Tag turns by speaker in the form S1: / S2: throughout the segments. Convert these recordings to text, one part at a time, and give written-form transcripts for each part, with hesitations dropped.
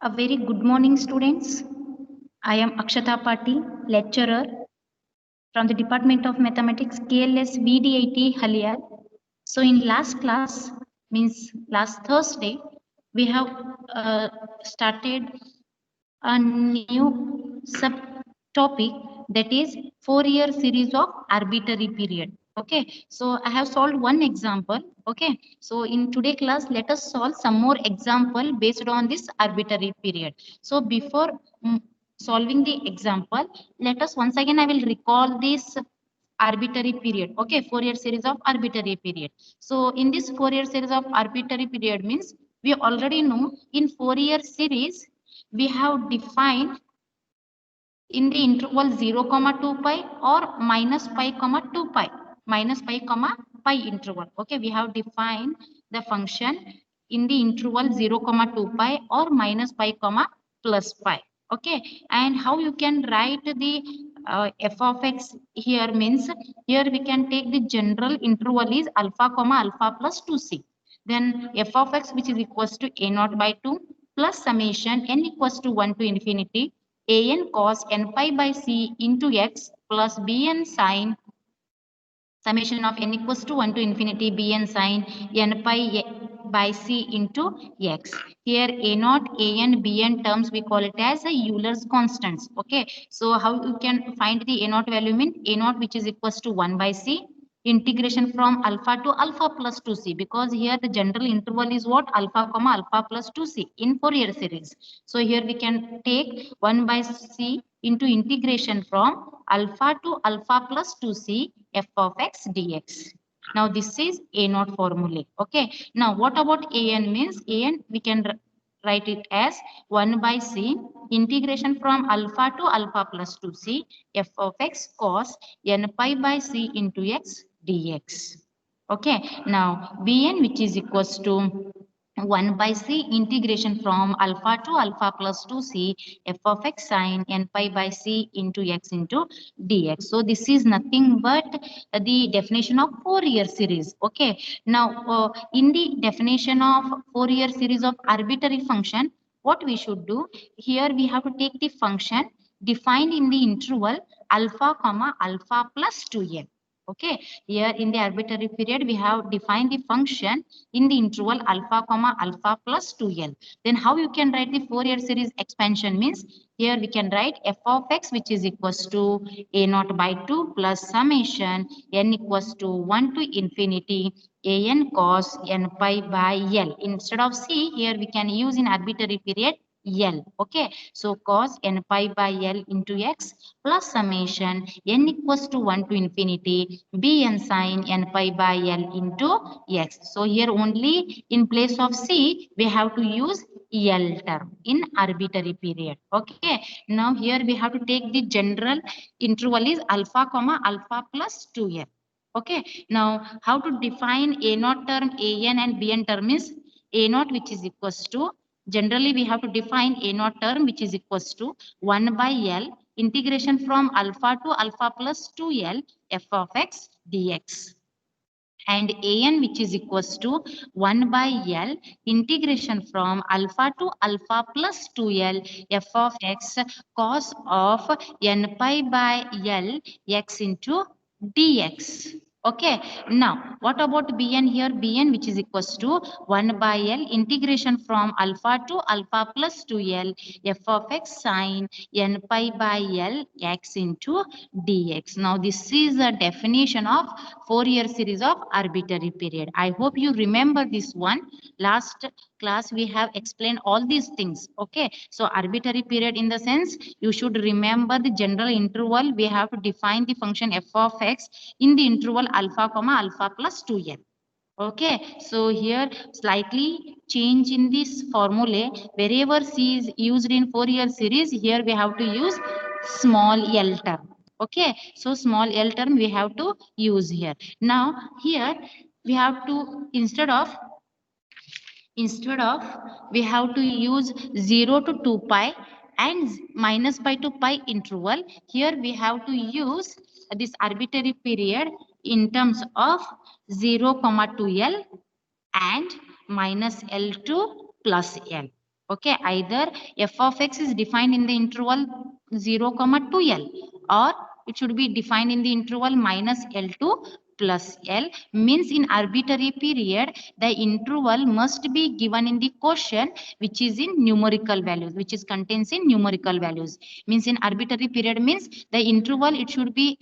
S1: A very good morning, students. I am Akshata Patil, lecturer from the Department of Mathematics, KLS VDIT Haliyar. So, in last class, means last Thursday, we have started a new subtopic, that is Fourier series of arbitrary period. Okay, so I have solved one example. Okay, so in today class, let us solve some more example based on this arbitrary period. So before solving the example, let us once again, I will recall this arbitrary period. Okay, Fourier series of arbitrary period. So in this Fourier series of arbitrary period means, we already know in Fourier series we have defined in the interval 0 comma 2 pi or minus pi comma 2 pi, minus pi comma pi interval. Okay, we have defined the function in the interval 0 comma 2 pi or minus pi comma plus pi. Okay, and how you can write the f of x here means, here we can take the general interval is alpha comma alpha plus 2c. Then f of x, which is equals to a naught by 2 plus summation n equals to 1 to infinity an cos n pi by c into x plus bn sine summation of n equals to 1 to infinity bn sine n pi by c into x. Here a naught, an, bn terms we call it as a Euler's constants. Okay, so how you can find the a naught value mean, a naught which is equals to 1 by c integration from alpha to alpha plus 2c, because here the general interval is what, alpha comma alpha plus 2c in Fourier series. So here we can take 1 by c into integration from alpha to alpha plus 2c f of x dx. Now this is a naught formula. Okay, now what about an means, an we can write it as 1 by c integration from alpha to alpha plus 2c f of x cos n pi by c into x dx. Okay, now bn, which is equals to 1 by c integration from alpha to alpha plus 2c f of x sine n pi by c into x into dx. So this is nothing but the definition of Fourier series. Okay, now in the definition of Fourier series of arbitrary function, what we should do here, we have to take the function defined in the interval alpha comma alpha plus 2n. Okay, here in the arbitrary period we have defined the function in the interval alpha comma alpha plus 2l. Then how you can write the Fourier series expansion means, here we can write f of x, which is equals to a naught by 2 plus summation n equals to 1 to infinity an cos n pi by l. Instead of c, here we can use in arbitrary period L. Okay, so cos n pi by L into x plus summation n equals to 1 to infinity bn sine n pi by L into x. So here only in place of c we have to use L term in arbitrary period. Okay, now here we have to take the general interval is alpha comma alpha plus 2n. Okay, now how to define a naught term, an and bn term is a naught, which is equals to, generally we have to define a naught term which is equals to 1 by L integration from alpha to alpha plus 2L f of x dx, and an which is equals to 1 by L integration from alpha to alpha plus 2L f of x cos of n pi by L x into dx. Okay, now what about bn here, bn which is equals to 1 by L integration from alpha to alpha plus 2L f of x sine n pi by L x into dx. Now this is a definition of Fourier series of arbitrary period. I hope you remember this one. Last class we have explained all these things. Okay, so arbitrary period in the sense, you should remember the general interval. We have to define the function f of x in the interval alpha comma alpha plus 2n. Okay, so here slightly change in this formula. Wherever c is used in Fourier series, here we have to use small l term. Okay, so small l term we have to use here. Now here we have to, instead of we have to use 0 to 2 pi and minus pi to pi interval. Here we have to use this arbitrary period in terms of 0 comma 2l and minus l to plus l. Okay, either f of x is defined in the interval 0, 2l, or it should be defined in the interval minus L to plus L. Means in arbitrary period, the interval must be given in the quotient which is in numerical values, which is contains in numerical values. Means in arbitrary period means the interval it should be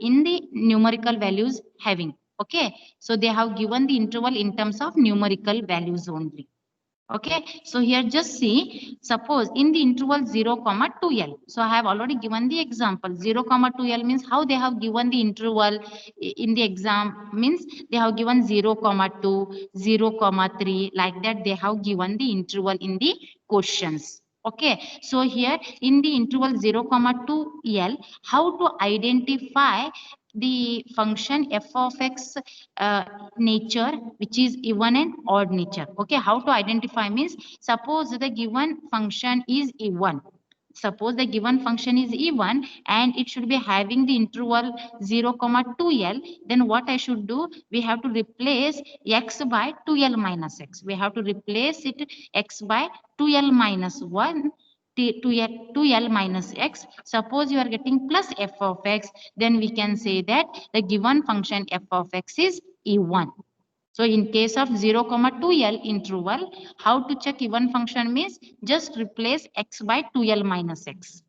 S1: in the numerical values having. Okay, so they have given the interval in terms of numerical values only. Okay, so here just see, suppose in the interval 0, 2l. So I have already given the example. 0, 2l means how they have given the interval in the exam means they have given 0, 2, 0, 3, like that they have given the interval in the questions. Okay, so here in the interval 0, 2l, how to identify the function f of x nature which is even and odd nature. Okay, how to identify means suppose the given function is even. Suppose the given function is even and it should be having the interval 0, 2l, then what I should do? We have to replace x by 2l minus x. We have to replace it x by 2l minus 1 2l minus x. Suppose you are getting plus f of x, then we can say that the given function f of x is even. So in case of 0, 2l interval, how to check even function means just replace x by 2l minus x.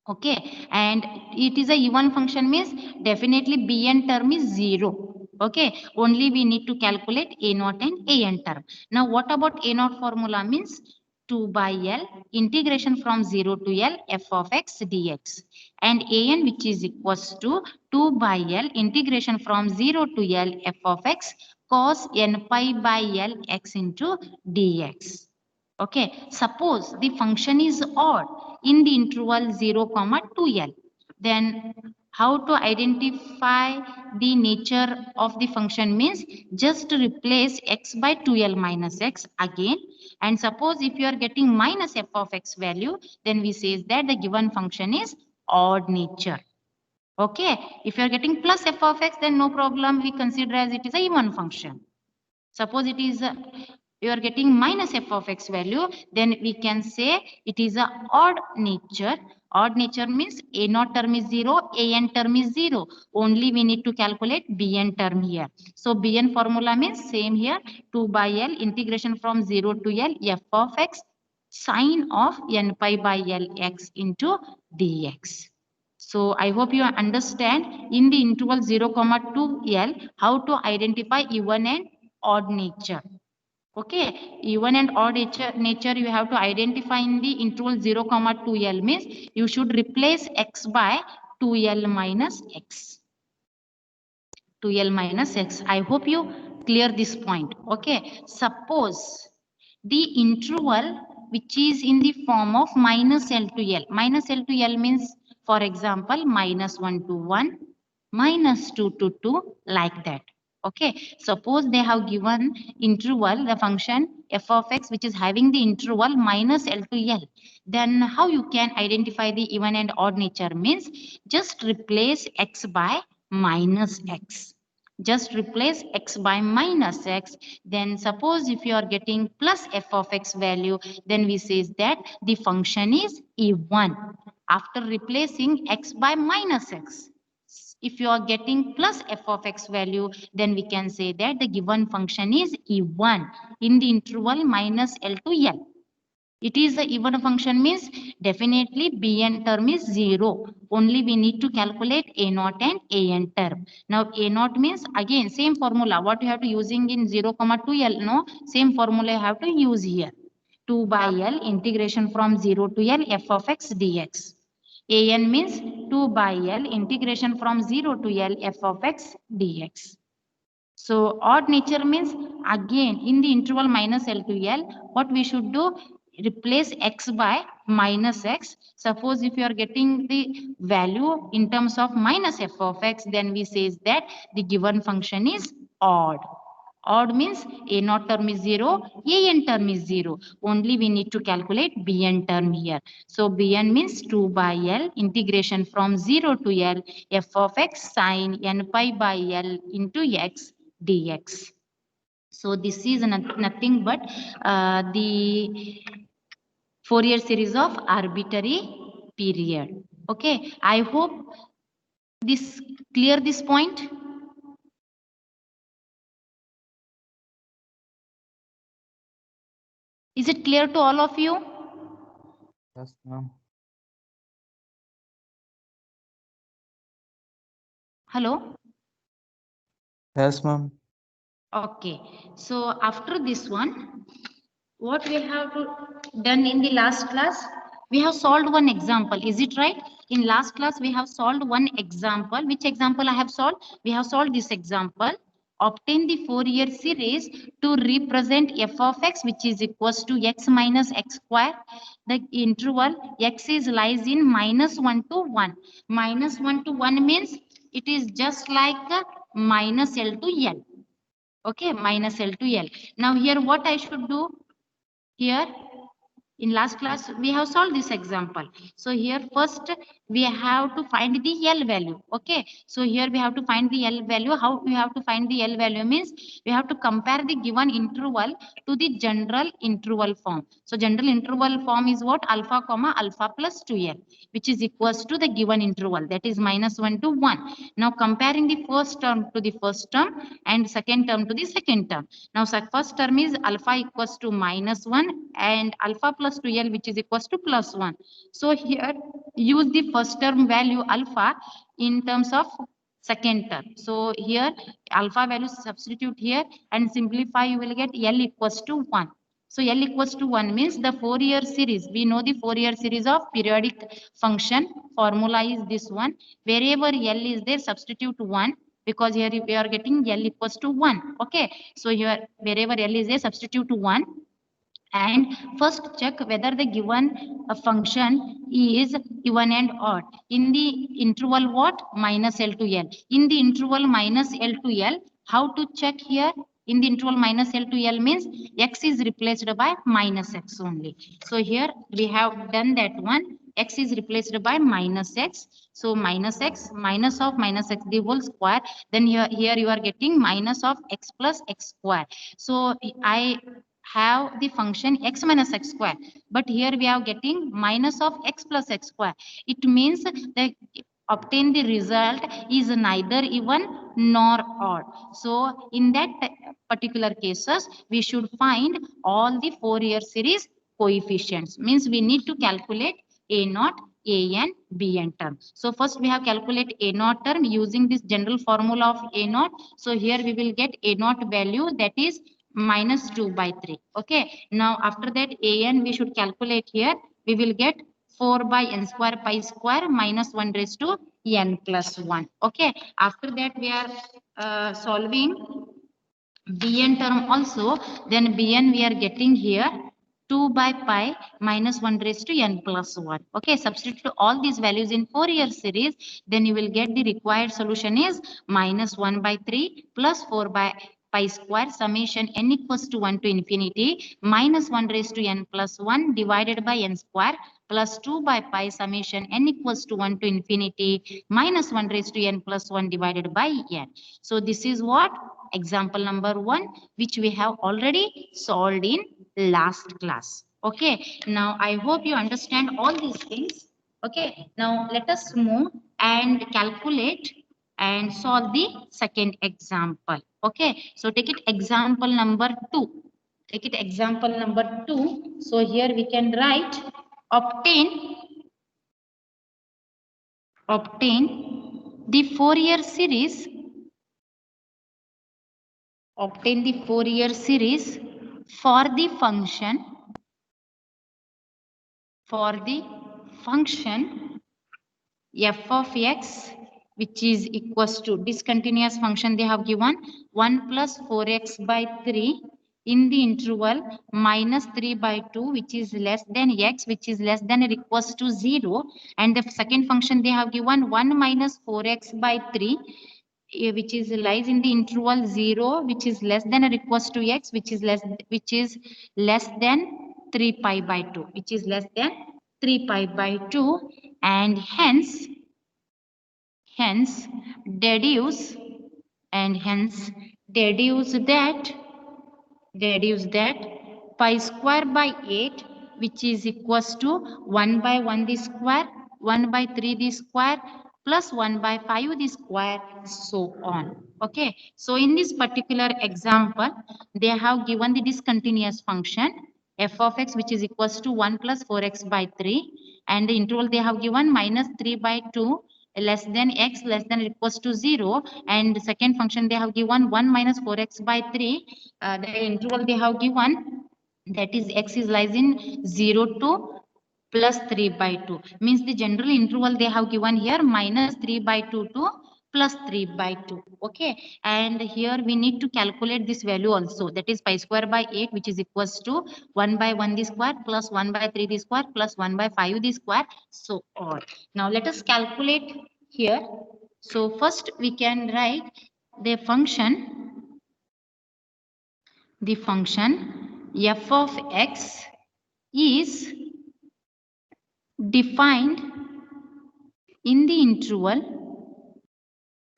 S1: Okay, and it is a even function means definitely bn term is 0. Okay, only we need to calculate a naught and an term. Now what about a naught formula means 2 by L integration from 0 to L f of x dx, and an which is equals to 2 by L integration from 0 to L f of x cos n pi by L x into dx. Okay, suppose the function is odd in the interval 0, 2l, then how to identify the nature of the function means just replace x by 2l minus x again. And suppose if you are getting minus f of x value, then we say that the given function is odd nature. Okay, if you are getting plus f of x, then no problem, we consider as it is a even function. Suppose it is you are getting minus f of x value, then we can say it is a odd nature. Odd nature means a naught term is 0, an term is 0. Only we need to calculate bn term here. So bn formula means same here, 2 by L integration from 0 to L f of x sine of n pi by L x into dx. So I hope you understand in the interval 0, 2l how to identify even and odd nature. Okay, even and odd nature you have to identify in the interval 0, 2l means you should replace x by 2l minus x. 2l minus x. I hope you clear this point. Okay, suppose the interval which is in the form of minus L to L. Minus L to L means, for example, minus 1 to 1, minus 2 to 2, like that. Okay, suppose they have given interval, the function f of x, which is having the interval minus L to L. Then how you can identify the even and odd nature means just replace x by minus x. Just replace x by minus x. Then suppose if you are getting plus f of x value, then we say that the function is even. After replacing x by minus x, if you are getting plus f of x value, then we can say that the given function is even in the interval minus L to L. It is the even function means definitely bn term is 0. Only we need to calculate a naught and an term. Now a naught means again same formula. What you have to using in 0, 2l, no, same formula you have to use here. 2 by L integration from 0 to L f of x dx. An means 2 by L integration from 0 to L f of x dx. So odd nature means again in the interval minus L to L, what we should do? Replace x by minus x. Suppose if you are getting the value in terms of minus f of x, then we say that the given function is odd. Odd means a naught term is 0, an term is 0. Only we need to calculate bn term here. So bn means 2 by L integration from 0 to L f of x sine n pi by L into x dx. So this is nothing but the Fourier series of arbitrary period. Okay, I hope this clear this point. Is it clear to all of you?
S2: Yes, ma'am.
S1: Hello?
S2: Yes, ma'am.
S1: Okay, so after this one, what we have done in the last class, we have solved one example. Is it right? In last class, we have solved one example. Which example I have solved? We have solved this example. Obtain the Fourier series to represent f of x, which is equals to x minus x square. The interval x is lies in -1 to 1. -1 to 1 means it is just like minus L to L. Okay, minus L to L. Now here what I should do? Here in last class we have solved this example. So here first we have to find the L value. Okay, so here we have to find the L value. How we have to find the L value means we have to compare the given interval to the general interval form. So general interval form is what? Alpha comma alpha plus 2L, which is equals to the given interval, that is -1 to 1. Now comparing the first term to the first term and second term to the second term. Now first term is alpha equals to -1 and alpha plus 2L, which is equals to +1. So here use the first term value alpha in terms of second term. So here alpha value substitute here and simplify, you will get L equals to 1. So L equals to 1 means the Fourier series. We know the Fourier series of periodic function. Formula is this one. Wherever L is there, substitute 1, because here we are getting L equals to 1. Okay. So here wherever L is there, substitute 1. And first check whether the given function is even and odd. In the interval what? Minus L to L. In the interval minus L to L, how to check here? In the interval minus L to L means x is replaced by minus x only. So here we have done that one. X is replaced by minus x. So minus x, minus of minus x, the whole square. Then here you are getting minus of x plus x square. So I have the function x minus x square, but here we are getting minus of x plus x square. It means that obtain the result is neither even nor odd. So in that particular cases, we should find all the Fourier series coefficients. Means we need to calculate a naught, a n, b n term. So first we have calculate a naught term using this general formula of a naught. So here we will get a naught value, that is -2/3. Okay, now after that an we should calculate here. We will get 4 by n square pi square minus 1 raised to n plus 1. Okay, after that we are solving bn term also. Then bn we are getting here 2 by pi minus 1 raised to n plus 1. Okay, substitute all these values in Fourier series. Then you will get the required solution is -1/3 plus 4 by pi square summation n equals to 1 to infinity minus 1 raised to n plus 1 divided by n square plus 2 by pi summation n equals to 1 to infinity minus 1 raised to n plus 1 divided by n. So this is what? Example number 1, which we have already solved in last class. Okay, now I hope you understand all these things. Okay, now let us move and calculate and solve the second example. Okay, so take it example number 2. Take it example number 2. So here we can write obtain the Fourier series. Obtain the Fourier series for the function f of x, which is equals to discontinuous function they have given 1 plus 4x by 3 in the interval -3/2, which is less than x, which is less than or equals to 0. And the second function they have given 1 minus 4x by 3, which is lies in the interval 0, which is less than or equals to x, which is less than 3 pi by 2, which is less than 3 pi by 2. And hence deduce that Reduce that. Pi square by 8, which is equals to 1 by 1 the square, 1 by 3 the square, plus 1 by 5 the square, so on. Okay. So in this particular example, they have given the discontinuous function f of x, which is equals to 1 plus 4x by 3. And the interval they have given minus 3 by 2 less than x less than or equals to 0. And the second function they have given 1 minus 4x by 3. The interval they have given, that is x is lies in 0 to plus 3 by 2. Means the general interval they have given here minus 3 by 2 to plus 3 by 2. Okay. And here we need to calculate this value also. That is pi square by 8, which is equals to 1 by 1 the square plus 1 by 3 the square plus 1 by 5 the square, so on. Now let us calculate here. So first we can write the function f of x is defined in the interval.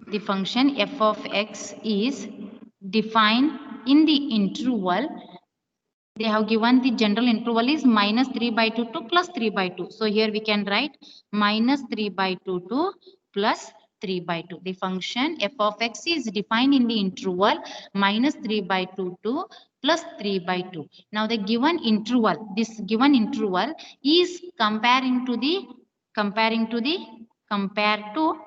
S1: The function f of x is defined in the interval. They have given the general interval is minus 3 by 2 to plus 3 by 2. So here we can write minus 3 by 2 to plus 3 by 2. The function f of x is defined in the interval minus 3 by 2 to plus 3 by 2. Now the given interval, this given interval is compared to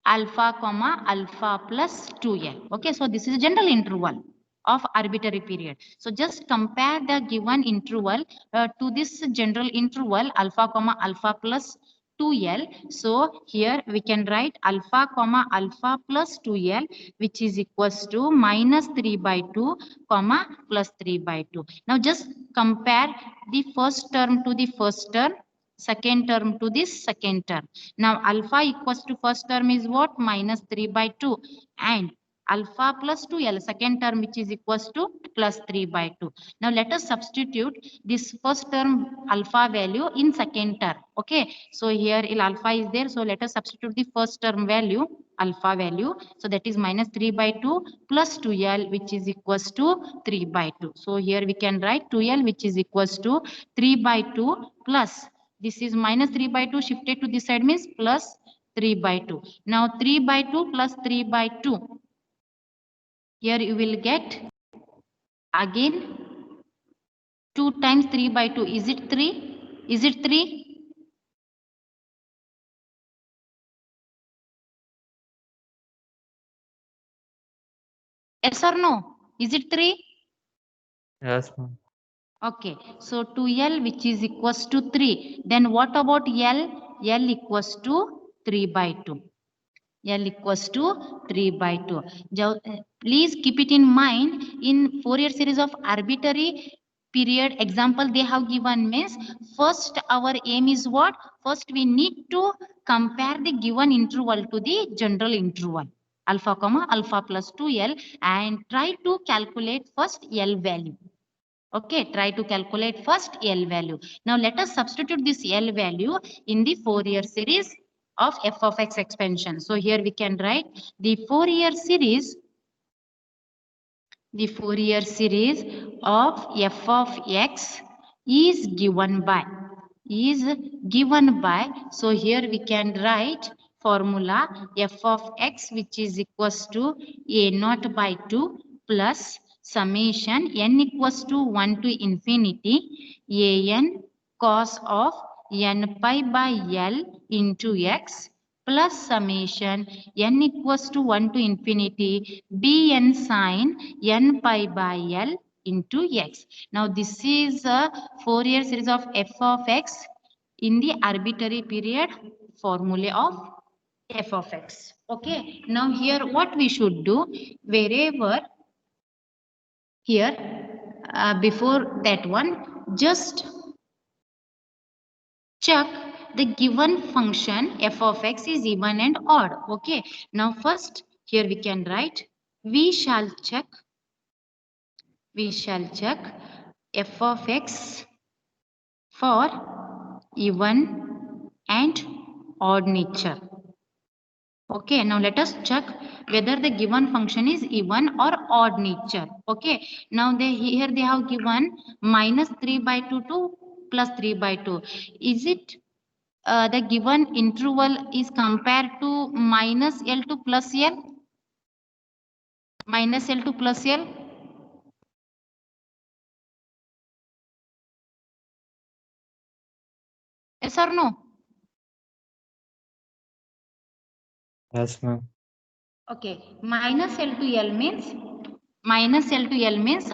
S1: alpha comma alpha plus 2l. Okay, so this is a general interval of arbitrary period. So just compare the given interval to this general interval alpha comma alpha plus 2l. So here we can write alpha comma alpha plus 2l, which is equals to minus 3 by 2 comma plus 3 by 2. Now just compare the first term to the first term, second term to this second term. Now alpha equals to first term is what? Minus 3 by 2, and alpha plus 2l second term, which is equals to plus 3 by 2. Now let us substitute this first term alpha value in second term. Okay, so here alpha is there, so let us substitute the first term value, alpha value. So that is minus 3 by 2 plus 2l, which is equals to 3 by 2. So here we can write 2l, which is equals to 3 by 2 plus, this is minus 3 by 2 shifted to this side means plus 3 by 2. Now 3 by 2 plus 3 by 2. Here you will get again 2 times 3 by 2. Is it 3? Is it 3? Yes or no? Is it 3?
S2: Yes, ma'am.
S1: Okay. So 2L, which is equals to 3. Then what about L? L equals to 3 by 2. L equals to 3 by 2. Please keep it in mind, in Fourier series of arbitrary period example they have given means, first our aim is what? First we need to compare the given interval to the general interval alpha comma alpha plus 2L and try to calculate first L value. Okay, try to calculate first L value. Now let us substitute this L value in the Fourier series of f of x expansion. So here we can write the Fourier series of f of x is given by, so here we can write formula f of x, which is equals to a naught by 2 plus summation n equals to 1 to infinity an cos of n pi by l into x plus summation n equals to 1 to infinity bn sine n pi by l into x. Now this is a Fourier series of f of x in the arbitrary period formula of f of x. Okay, now here what we should do, wherever here before that one, just check the given function f of x is even and odd. Okay, now first here we can write, we shall check f of x for even and odd nature. Okay, now let us check whether the given function is even or odd nature. Okay, now here they have given minus 3 by 2 to plus 3 by 2. Is it the given interval is compared to minus L to plus L? Minus L to plus L? Yes or no?
S2: Yes, ma'am.
S1: Okay, minus L to L means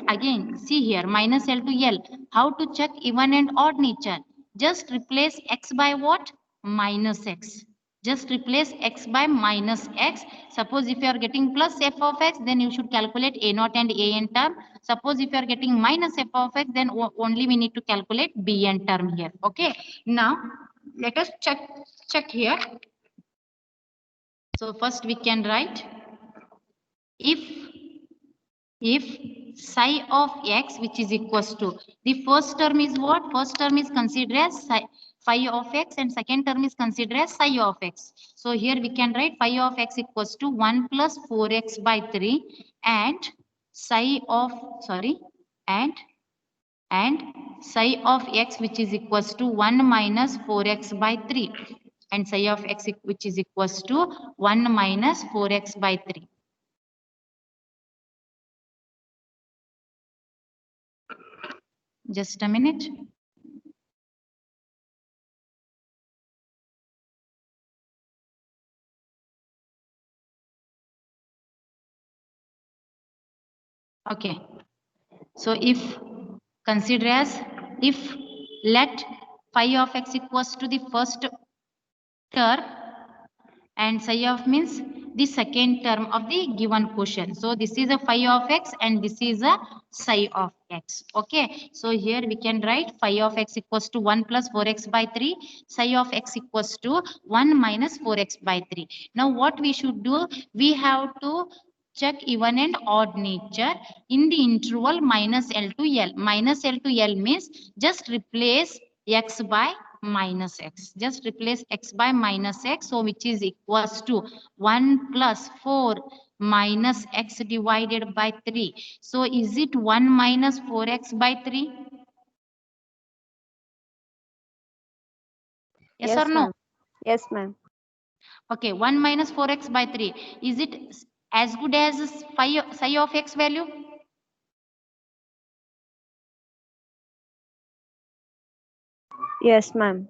S1: again see here minus L to L. How to check even and odd nature? Just replace x by what? Minus x. Just replace x by minus x. Suppose if you are getting plus f of x, then you should calculate a naught and a n term. Suppose if you are getting minus f of x, then only we need to calculate b n term here. Okay. Now let us check here. So first we can write if psi of x which is equals to the first term is what? First term is considered as phi of x and second term is considered as psi of x. So here we can write phi of x equals to 1 plus 4x by 3 and psi of and psi of x which is equals to 1 minus 4x by 3 and psi of x which is equals to 1 minus 4x by 3. Just a minute. Okay. So if consider as if let phi of x equals to the first term and psi of means the second term of the given quotient. So this is a phi of x and this is a psi of x. Okay. So here we can write phi of x equals to 1 plus 4x by 3. Psi of x equals to 1 minus 4x by 3. Now what we should do? We have to check even and odd nature in the interval minus L to L. Minus L to L means just replace x by minus x. Just replace x by minus x. So which is equals to 1 plus 4 minus x divided by 3. So is it 1 minus 4x by 3? Yes or no?
S3: ma'am. Yes, ma'am.
S1: Okay, 1 minus 4x by 3. Is it as good as psi of x value?
S3: Yes, ma'am.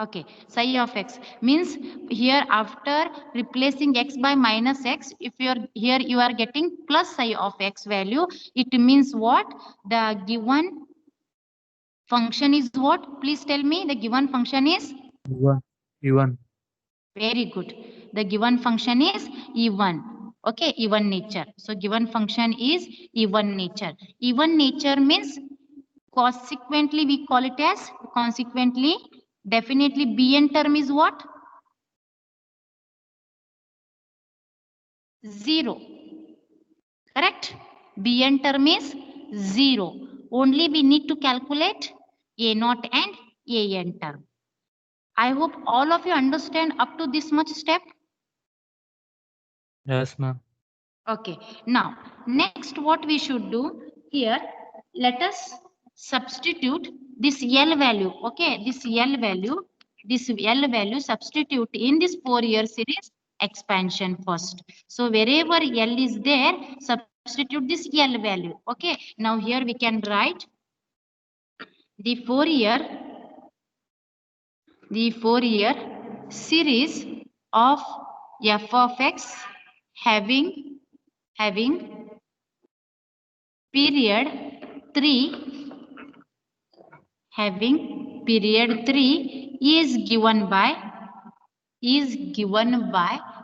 S1: Okay, psi of x means here after replacing x by minus x, if you are getting plus psi of x value, it means what? The given function is what? Please tell me the given function is?
S2: Even. Even.
S1: Very good. The given function is even. Okay, even nature. So given function is even nature. Even nature means consequently we call it as consequently definitely bn term is what? 0. Correct? Bn term is 0. Only we need to calculate a naught and an term. I hope all of you understand up to this much step.
S2: Yes, ma'am.
S1: Okay. Now, next what we should do here, let us substitute this L value. Okay. This L value substitute in this Fourier series expansion first. So wherever L is there, substitute this L value. Okay. Now here we can write the Fourier series of f of x having period 3 is given by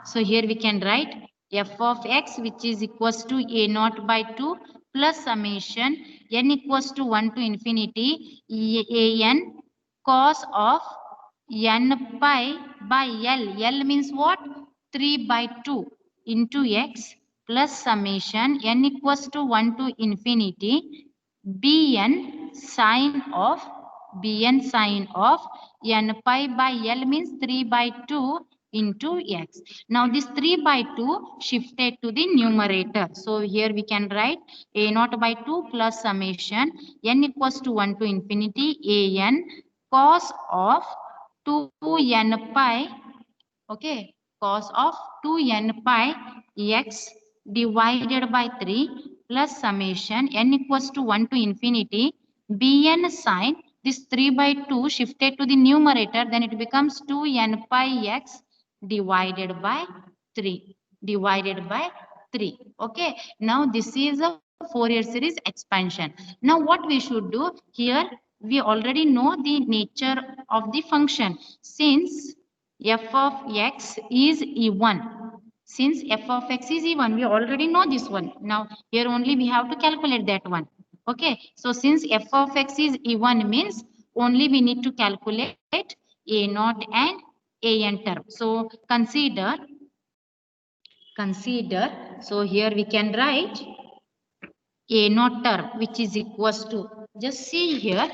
S1: so here we can write f of x which is equals to a naught by 2 plus summation n equals to 1 to infinity an cos of n pi by l. L means what? 3 by 2 into x plus summation n equals to 1 to infinity bn sine of n pi by l means 3 by 2 into x. Now this 3 by 2 shifted to the numerator. So here we can write a naught by 2 plus summation n equals to 1 to infinity a n cos of 2n pi, okay, cos of 2n pi x divided by 3 plus summation n equals to 1 to infinity bn sine this 3 by 2 shifted to the numerator, then it becomes 2n pi x divided by 3 divided by 3. Okay, now this is a Fourier series expansion. Now what we should do here, we already know the nature of the function. Since f of x is even, since f of x is even, we already know this one. Now here only we have to calculate that one. Okay, so since f of x is even means only we need to calculate a naught and a n term. So consider, so here we can write a naught term which is equals to, just see here,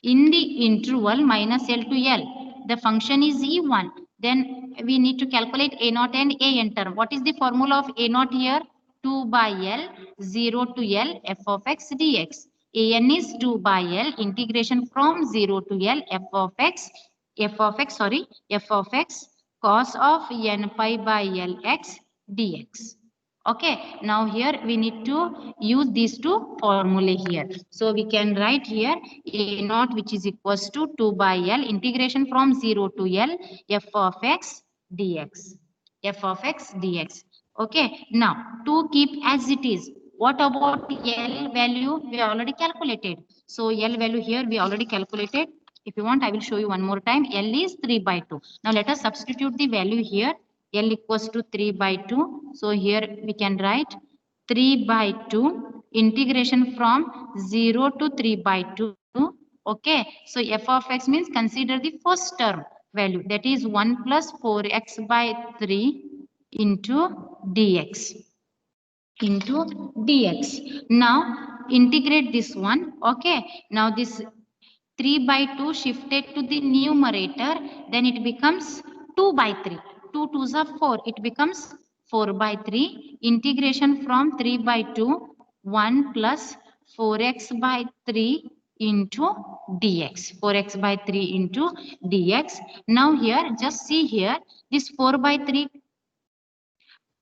S1: in the interval minus L to L, the function is E1. Then we need to calculate A naught and A n term. What is the formula of A naught here? 2 by L, 0 to L, f of x dx. A n is 2 by L, integration from 0 to L, f of x cos of n pi by L x dx. Okay, now here we need to use these two formulae here. So we can write here a naught which is equals to 2 by L integration from 0 to L f of x dx. F of x dx. Okay, now to keep as it is. What about L value? We already calculated. So L value here we already calculated. If you want, I will show you one more time. L is 3 by 2. Now let us substitute the value here. L equals to 3 by 2. So here we can write 3 by 2 integration from 0 to 3 by 2. Okay, so f of x means consider the first term value, that is 1 plus 4x by 3 into dx. Now integrate this one. Okay, now this 3 by 2 shifted to the numerator, then it becomes 2 by 3. 2 2s are 4. It becomes 4 by 3. Integration from 3 by 2, 1 plus 4x by 3 into dx. 4x by 3 into dx. Now here, just see here, this 4 by 3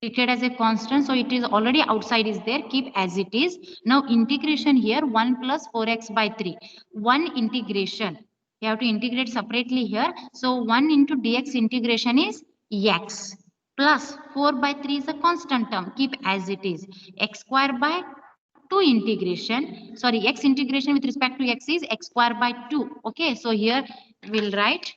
S1: treated as a constant, so it is already outside is there, keep as it is. Now integration here 1 plus 4x by 3, one integration, you have to integrate separately here. So 1 into dx integration is x plus 4 by 3 is a constant term, keep as it is. X square by 2 integration, sorry, x integration with respect to x is x square by 2. Okay, so here we'll write,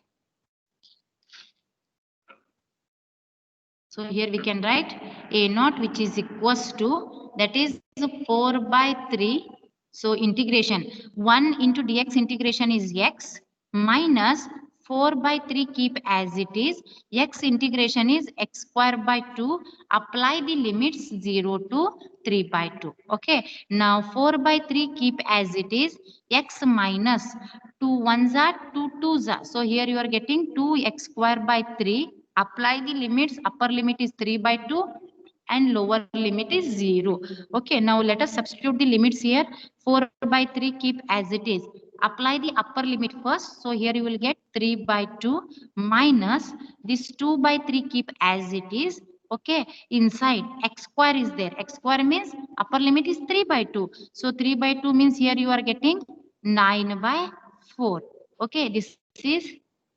S1: so here we can write a naught which is equals to, that is 4 by 3. So integration 1 into dx integration is x minus 4 by 3 keep as it is. X integration is x square by 2. Apply the limits 0 to 3 by 2. Okay. Now 4 by 3 keep as it is. X minus 2 1s are 2 2s are. So here you are getting 2x square by 3. Apply the limits, upper limit is 3 by 2 and lower limit is 0. Okay, now let us substitute the limits here. 4 by 3 keep as it is. Apply the upper limit first. So here you will get 3 by 2 minus this 2 by 3 keep as it is. Okay, inside x square is there. X square means upper limit is 3 by 2. So 3 by 2 means here you are getting 9 by 4. Okay, this is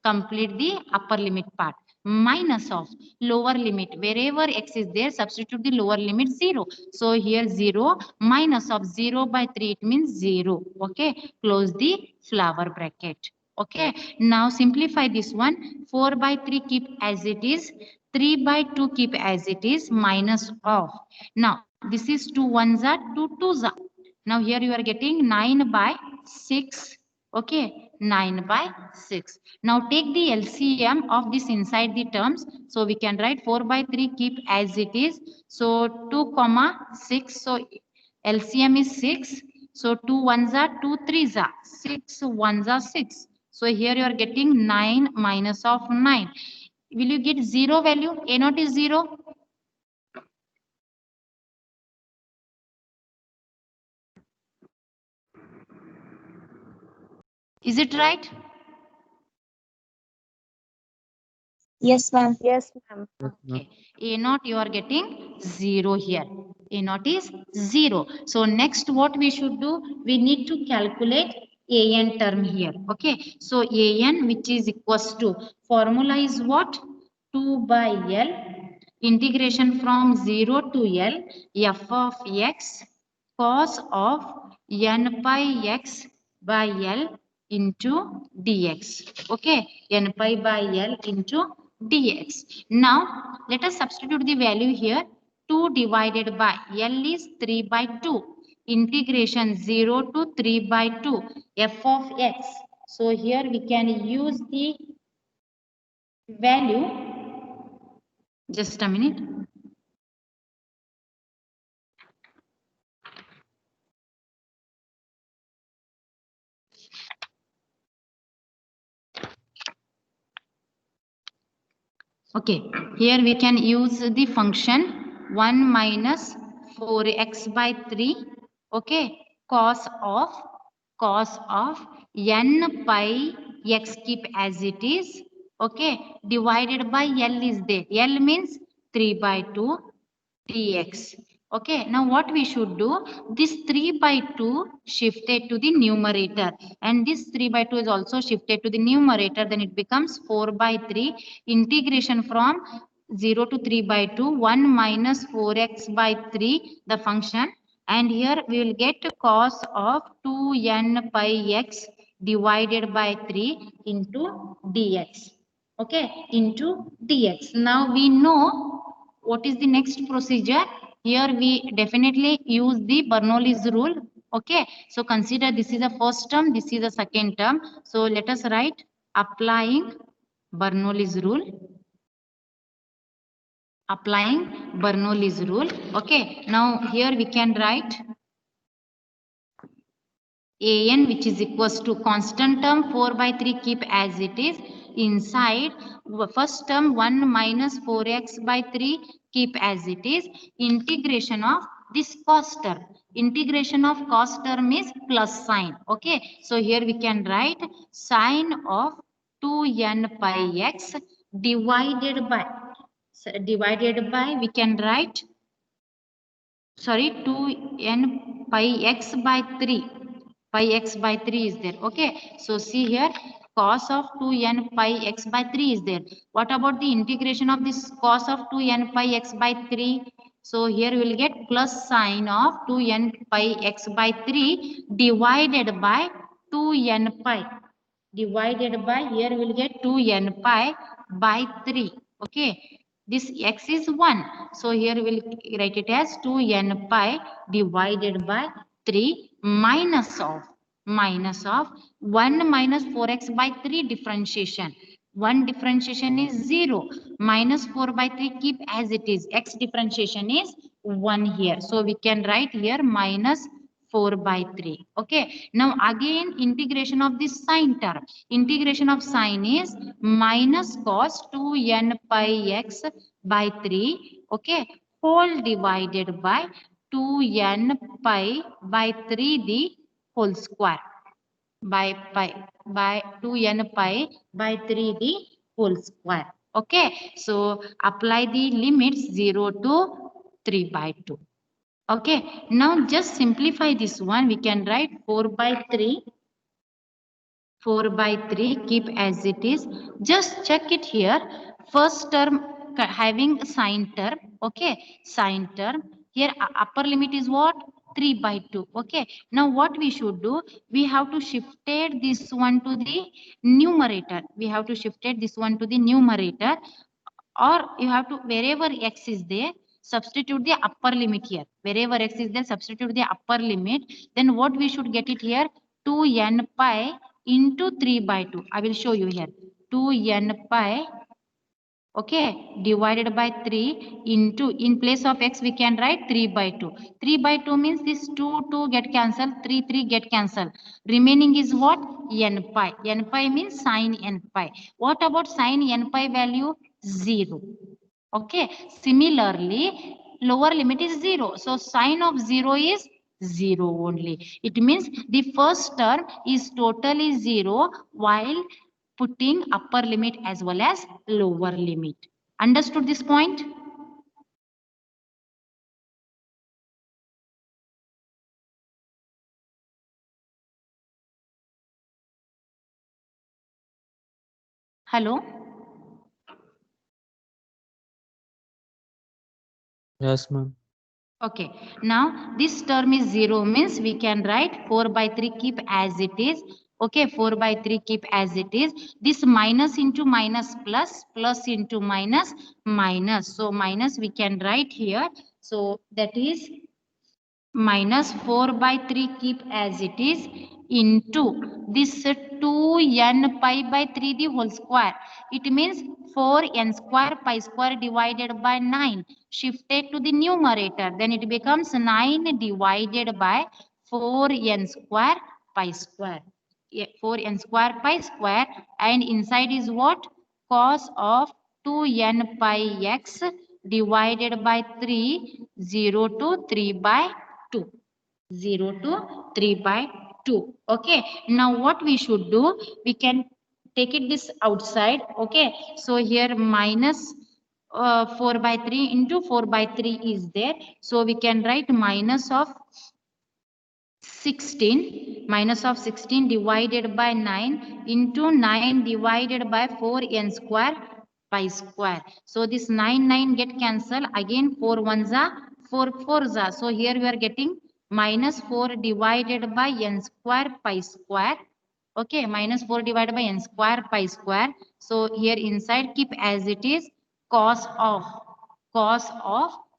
S1: complete the upper limit part. Minus of lower limit, wherever x is there, substitute the lower limit 0. So here 0 minus of 0 by 3, it means 0. Okay, close the flower bracket. Okay, now simplify this one. 4 by 3 keep as it is, 3 by 2 keep as it is, minus of. Now this is 2 1s are 2 2s are. Now here you are getting 9 by 6. Okay, 9 by 6. Now take the LCM of this inside the terms. So we can write 4 by 3 keep as it is. So 2 comma 6. So LCM is 6. So 2 1s are 2 3s are. 6 1s are 6. So here you are getting 9 minus of 9. will you get 0 value? A naught is 0. Is it right?
S3: Yes, ma'am.
S2: Yes, ma'am.
S1: Okay. A naught you are getting 0 here. A naught is 0. So next what we should do? We need to calculate an term here. Okay. So an which is equals to, formula is what? 2 by L integration from 0 to L f of x cos of n pi x by L into dx. Okay. N pi by L into dx. Now let us substitute the value here. 2 divided by L is 3 by 2. Integration 0 to 3 by 2 f of x. So here we can use the value. Just a minute. Okay, here we can use the function 1 minus 4x by 3. Okay, cos of n pi x, keep as it is. Okay, divided by L is there. L means 3 by 2 dx. Okay, now what we should do? This 3 by 2 shifted to the numerator, and this 3 by 2 is also shifted to the numerator, then it becomes 4 by 3. Integration from 0 to 3 by 2, 1 minus 4x by 3, the function, and here we will get cos of 2n pi x divided by 3 into dx. Okay, into dx. Now we know what is the next procedure. Here we definitely use the Bernoulli's rule. Okay, so consider this is the first term, this is the second term. So let us write applying Bernoulli's rule. Applying Bernoulli's rule. Okay, now here we can write an which is equals to constant term 4 by 3, keep as it is. Inside first term 1 minus 4x by 3, keep as it is. Integration of this cos term. Integration of cos term is plus sign. Okay, so here we can write sine of 2n pi x divided by we can write, sorry, 2n pi x by 3. Pi x by 3 is there. Okay, so see here cos of 2n pi x by 3 is there. What about the integration of this cos of 2n pi x by 3? So here we will get plus sign of 2n pi x by 3 divided by 2n pi. Divided by, here we will get 2n pi by 3. Okay, this x is 1. So here we will write it as 2n pi divided by 3 minus of 1 minus 4x by 3 differentiation. 1 differentiation is 0. Minus 4 by 3 keep as it is. X differentiation is 1 here. So we can write here minus 4 by 3. Okay. Now again integration of this sine term. Integration of sine is minus cos 2n pi x by 3. Okay. Whole divided by 2n pi by 3 the whole square. By 2n pi by 3 the whole square. Okay. So apply the limits 0 to 3 by 2. Okay, now just simplify this one. We can write 4 by 3. 4 by 3, keep as it is. Just check it here. First term having sine term. Okay, sine term. Here upper limit is what? 3 by 2. Okay, now what we should do? We have to shifted this one to the numerator. We have to shifted this one to the numerator. Or you have to, wherever x is there, substitute the upper limit here. Wherever x is there, substitute the upper limit. Then what we should get it here? 2n pi into 3 by 2. I will show you here. 2n pi, okay, divided by 3 into, in place of x we can write 3 by 2. 3 by 2 means this 2 get cancelled, 3 get cancelled. Remaining is what? N pi. N pi means sine n pi. What about sine n pi value? 0. Okay, similarly, lower limit is 0. So sign of 0 is 0 only. It means the first term is totally 0 while putting upper limit as well as lower limit. Understood this point? Hello?
S2: Yes, ma'am.
S1: Okay, now this term is 0 means we can write 4 by 3 keep as it is. Okay, 4 by 3 keep as it is. This minus into minus plus, plus into minus, minus. So minus we can write here. So that is minus 4 by 3 keep as it is into this 2n pi by 3 the whole square. It means 4n square pi square divided by 9 shifted to the numerator. Then it becomes 9 divided by 4n square pi square. 4n square pi square, and inside is what? Cos of 2n pi x divided by 3, 0 to 3 by 2. 0 to 3 by 2. Okay, now what we should do, we can take it this outside. Okay, so here minus 4 by 3 into 4 by 3 is there, so we can write minus of 16, minus of 16 divided by 9 into 9 divided by 4n square pi square. So this 9 get cancelled, again 4 ones are 4 fours are. So here we are getting minus 4 divided by n square pi square. Okay, minus 4 divided by n square pi square. So here inside keep as it is, cos of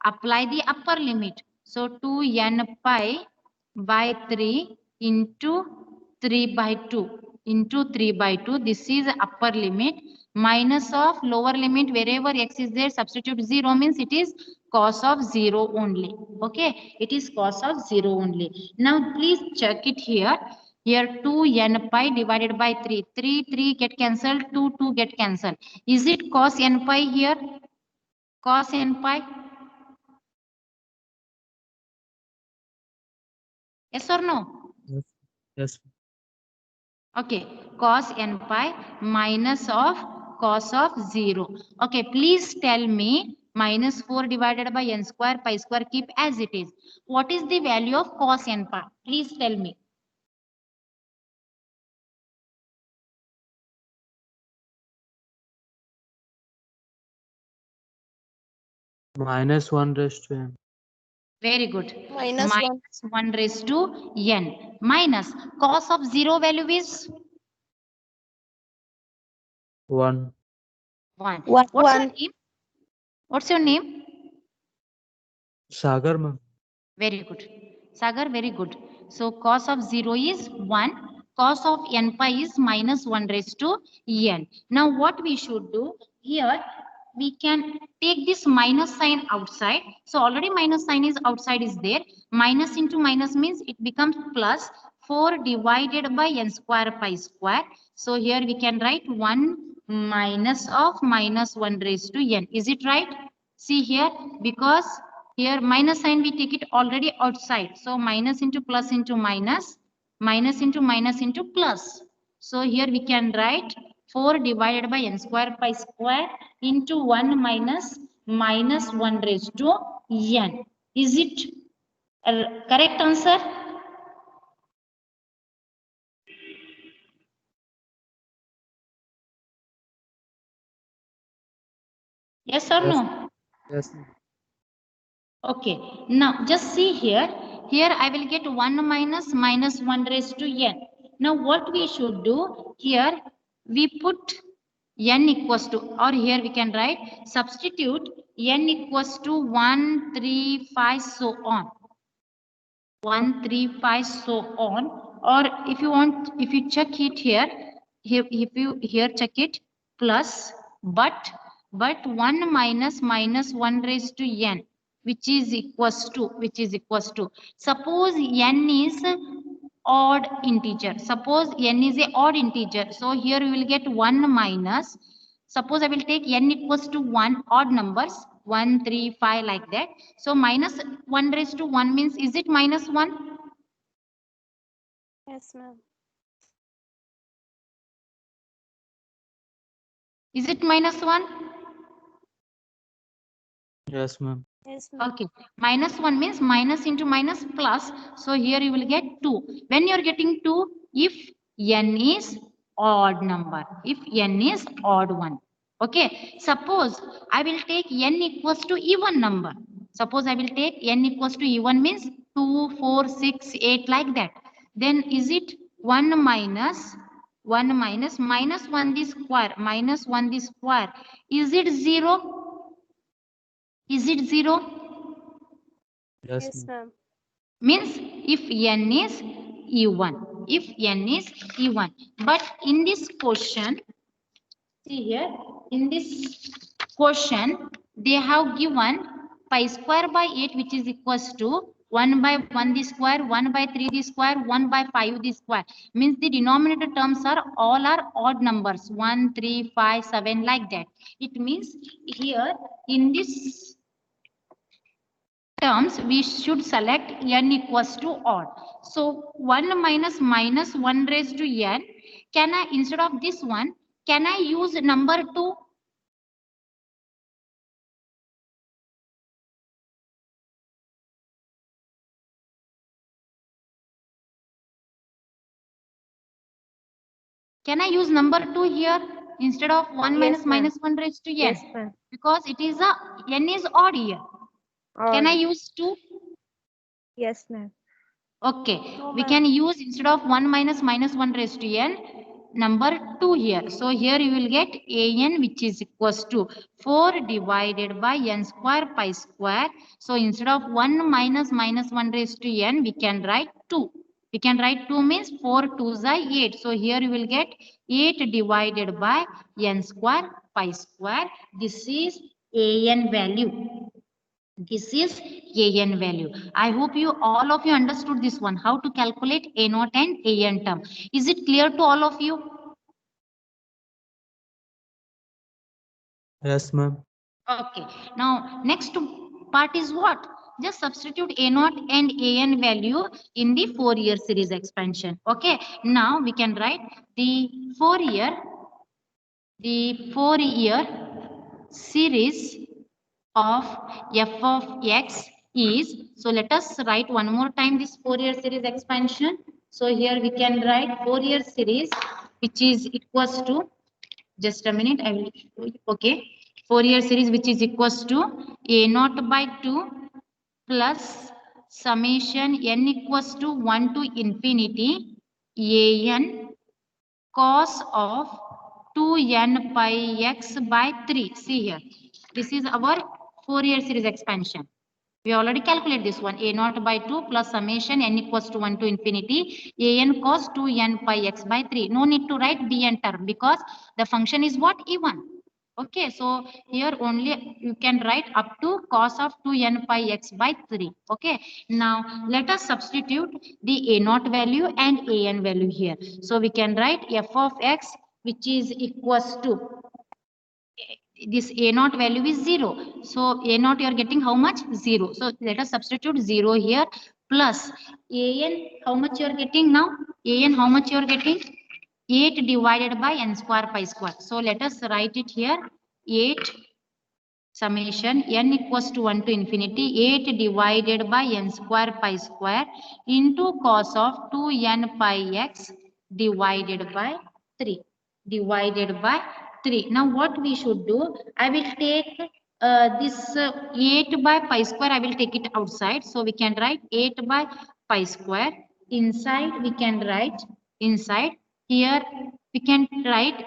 S1: apply the upper limit. So 2n pi by 3 into 3 by 2 into 3 by 2. This is upper limit. Minus of lower limit, wherever x is there, substitute 0 means it is cos of 0 only. Okay, it is cos of 0 only. Now please check it here. Here 2n pi divided by 3. 3 get cancelled, 2 get cancelled. Is it cos n pi here? Cos n pi? Yes or no?
S2: Yes. Yes.
S1: Okay, cos n pi minus of cos of 0. Okay, please tell me minus 4 divided by n square pi square keep as it is. What is the value of cos n pi? Please tell me.
S2: Minus 1 raised to n.
S1: Very good.
S3: Minus 1.
S1: Minus 1 raised to n. Minus cos of 0 value is
S2: 1.
S1: 1.
S3: 1.
S1: What's your name? What's your name?
S2: Sagar, ma'am.
S1: Very good. Sagar, very good. So cos of 0 is 1. Cos of n pi is minus 1 raised to n. Now what we should do here, we can take this minus sign outside. So already minus sign is outside is there. Minus into minus means it becomes plus 4 divided by n square pi square. So here we can write 1 minus of minus 1 raised to n. Is it right? See here, because here minus sign we take it already outside. So minus into minus, minus into plus. So here we can write 4 divided by n square pi square into 1 minus minus 1 raised to n. Is it a correct answer? Yes or
S2: Yes.
S1: no?
S2: Yes, ma'am.
S1: Okay, now just see here. Here I will get 1 minus minus 1 raised to n. Now what we should do here, we put n equals to, or here we can write substitute n equals to 1, 3, 5, so on. 1, 3, 5, so on. Or if you want, if you check it here, if you here check it plus, but 1 minus minus 1 raised to n, which is equals to, suppose n is odd integer. Suppose n is a odd integer. So here we will get 1 minus. Suppose I will take n equals to 1 odd numbers 1, 3, 5 like that. So minus 1 raised to 1 means is it minus 1?
S3: Yes, ma'am.
S1: Is it minus 1?
S2: Yes, ma'am.
S3: Yes, ma'am.
S1: Okay, minus 1 means minus into minus plus. So here you will get 2. When you are getting 2, if n is odd number, if n is odd one. Okay, suppose I will take n equals to even number. Suppose I will take n equals to even means 2, 4, 6, 8 like that. Then is it 1 minus 1 minus minus 1 the square minus 1 the square? Is it 0? Is it 0?
S2: Yes,
S3: Yes,
S2: ma'am.
S3: ma'am.
S1: Means if n is even, if n is even. But in this question, see here, in this question, they have given pi square by 8 which is equals to 1 by 1 the square, 1 by 3 the square, 1 by 5 the square. Means the denominator terms are all are odd numbers 1, 3, 5, 7 like that. It means here in this terms we should select n equals to odd. So 1 minus minus 1 raised to n, can I instead of this one, can I use number 2? Can I use number 2 here instead of 1
S3: Yes,
S1: minus
S3: ma'am.
S1: minus 1 raised to n?
S3: Yes, ma'am.
S1: Because it is a n is odd here. Can I use 2?
S3: Yes, ma'am.
S1: Okay,
S3: No,
S1: we
S3: ma'am.
S1: can use instead of 1 minus minus 1 raised to n, number 2 here. So here you will get an which is equals to 4 divided by n square pi square. So instead of 1 minus minus 1 raised to n, we can write 2. We can write 2 means 4 2s are 8. So here you will get 8 divided by n square pi square. This is an value. This is an value. I hope you all of you understood this one, how to calculate a naught and an term. Is it clear to all of you?
S2: Yes, ma'am.
S1: Okay. Now next part is what? Just substitute a naught and an value in the Fourier series expansion. Okay. Now we can write the Fourier series of f of x is, so let us write one more time this Fourier series expansion. So here we can write Fourier series which is equals to, just a minute I will show you. Okay, Fourier series which is equals to a naught by 2 plus summation n equals to 1 to infinity an cos of 2n pi x by 3. See here, this is our Fourier series expansion. We already calculate this one, a naught by 2 plus summation n equals to 1 to infinity an cos 2n pi x by 3. No need to write bn term because the function is what? Even. Okay, so here only you can write up to cos of 2n pi x by 3. Okay, now let us substitute the a naught value and an value here. So we can write f of x which is equals to, this a naught value is 0. So a naught you are getting how much? 0. So let us substitute 0 here plus an, how much you are getting now? An, how much you are getting? 8 divided by n square pi square. So let us write it here. 8 summation n equals to 1 to infinity 8 divided by n square pi square into cos of 2n pi x divided by 3. Divided by 3. Now what we should do? I will take this 8 by pi square. I will take it outside. So we can write 8 by pi square. Inside we can write, inside here we can write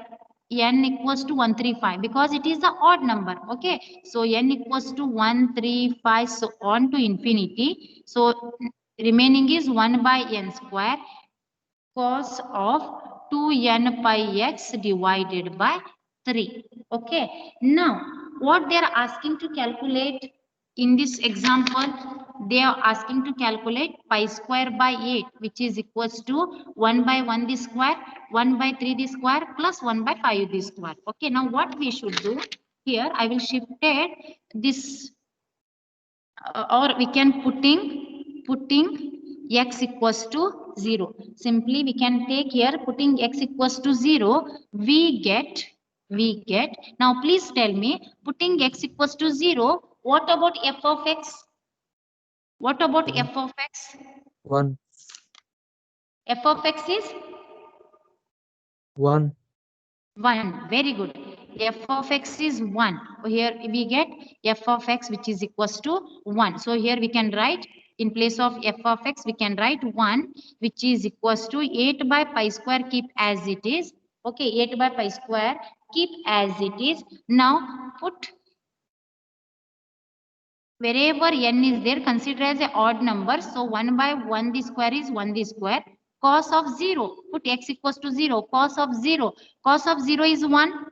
S1: n equals to 135 because it is the odd number. Okay, so n equals to 135 so on to infinity. So remaining is 1 by n square cos of 2n pi x divided by 3. Okay, now what they are asking to calculate, In this example, they are asking to calculate pi square by 8, which is equals to 1 by 1 the square, 1 by 3 the square plus 1 by 5 the square. Okay, now what we should do here, I will shift it this or we can putting x equals to 0. Simply we can take here putting x equals to 0, we get now please tell me, putting x equals to 0, what about f of x? What about
S2: One.
S1: f of x?
S2: 1.
S1: F of x is
S2: 1.
S1: 1. Very good. F of x is 1. Here we get f of x which is equals to 1. So here we can write in place of f of x, we can write 1 which is equals to 8 by pi square, keep as it is. Okay, 8 by pi square, keep as it is. Now put wherever n is there, consider as an odd number. So 1 by 1 the square is 1 the square. Cos of 0, put x equals to 0. Cos of 0, cos of 0 is 1.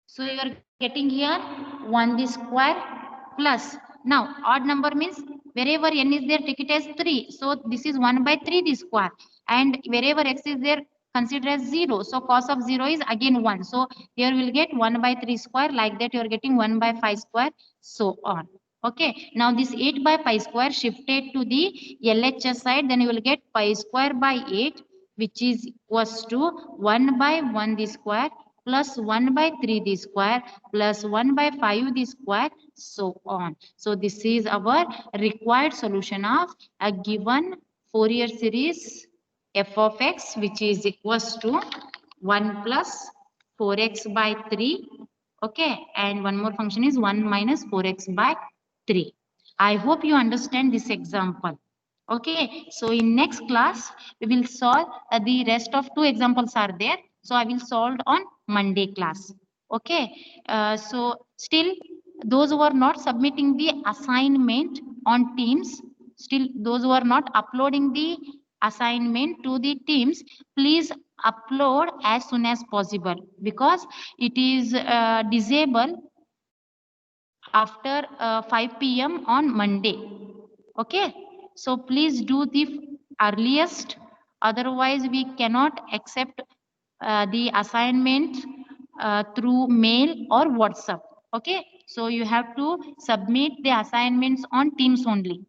S1: So you are getting here 1 the square plus. Now odd number means wherever n is there, take it as 3. So this is 1 by 3 the square. And wherever x is there, consider as 0. So cos of 0 is again 1. So here we'll get 1 by 3 square. Like that you are getting 1 by 5 square. So on. Okay. Now this 8 by pi square shifted to the LHS side. Then you will get pi square by 8, which is equals to 1 by 1 the square plus 1 by 3 the square plus 1 by 5 the square, so on. So this is our required solution of a given Fourier series f of x, which is equals to 1 plus 4x by 3. Okay, and one more function is 1 minus 4x by 3. I hope you understand this example. Okay, so in next class we will solve the rest of 2 examples are there. So I will solve on Monday class. Okay, so still those who are not submitting the assignment on Teams, still those who are not uploading the assignment to the Teams, please upload as soon as possible, because it is disabled after 5 p.m. on Monday. Okay, so please do the earliest, otherwise we cannot accept the assignment through mail or WhatsApp. Okay, so you have to submit the assignments on Teams only.